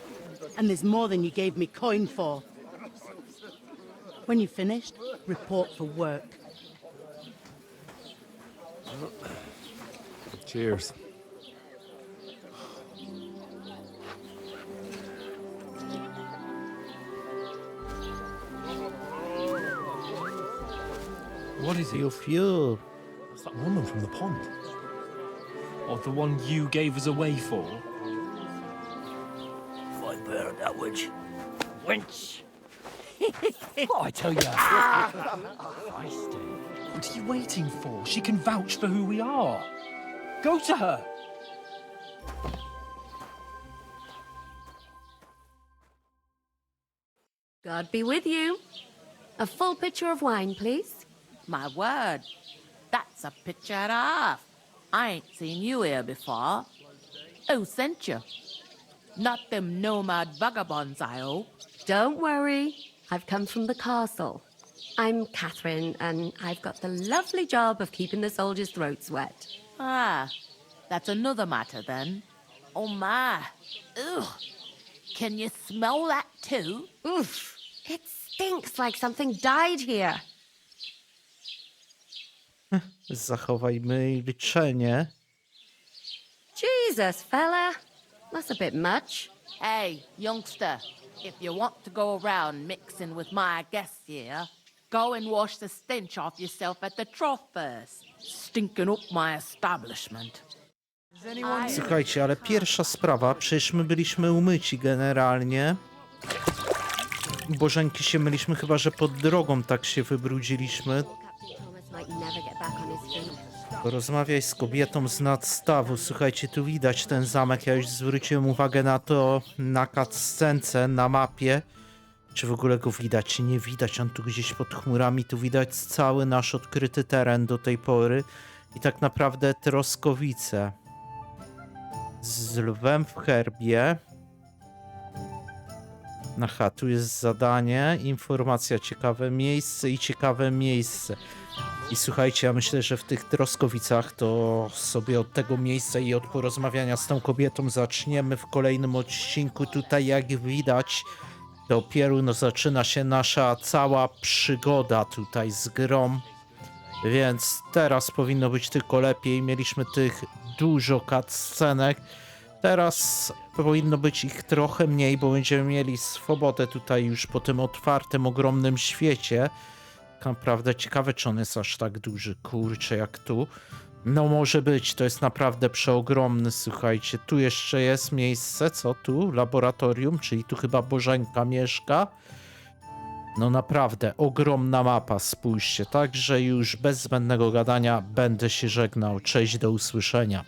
And there's more than you gave me coin for. When you're finished, report for work. Cheers. What is it? Fiu. It's that woman from the pond. Or the one you gave us away for? Fight bear that witch. Wench! Oh, I tell you. Feisty. What are you waiting for? She can vouch for who we are. Go to her. God be with you. A full pitcher of wine, please. My word, that's a picture and a half. I ain't seen you here before. Who sent you? Not them nomad vagabonds, I hope. Don't worry, I've come from the castle. I'm Catherine, and I've got the lovely job of keeping the soldiers' throats wet. Ah, that's another matter then. Oh my. Ugh. Can you smell that too? Oof, it stinks like something died here. Zachowaj milczenie. Jesus, fella, that's a bit much. Hey, youngster, if you want to go around mixing with my guests here, go and wash the stench off yourself at the trough first. Stinking up my establishment. Słuchajcie, ale pierwsza sprawa, przecież my byliśmy umyci generalnie. Bożenki się myliśmy, chyba że pod drogą tak się wybrudziliśmy. Porozmawiaj z kobietą z nadstawu. Słuchajcie, tu widać ten zamek. Ja już zwróciłem uwagę na to na cutscence, na mapie. Czy w ogóle go widać? Nie widać. On tu gdzieś pod chmurami. Tu widać cały nasz odkryty teren do tej pory. I tak naprawdę Troskowice. Z lwem w herbie. Aha, tu jest zadanie. Informacja, ciekawe miejsce i ciekawe miejsce. I słuchajcie, ja myślę, że w tych Troskowicach to sobie od tego miejsca i od porozmawiania z tą kobietą zaczniemy w kolejnym odcinku. Tutaj jak widać, dopiero no zaczyna się nasza cała przygoda tutaj z grą. Więc teraz powinno być tylko lepiej. Mieliśmy tych dużo cutscenek. Teraz powinno być ich trochę mniej, bo będziemy mieli swobodę tutaj już po tym otwartym, ogromnym świecie. Naprawdę ciekawe, czy on jest aż tak duży. Kurczę, jak tu. No może być, to jest naprawdę przeogromny, słuchajcie. Tu jeszcze jest miejsce, co tu? Laboratorium, czyli tu chyba Bożenka mieszka. No naprawdę, ogromna mapa, spójrzcie. Także już bez zbędnego gadania będę się żegnał. Cześć, do usłyszenia.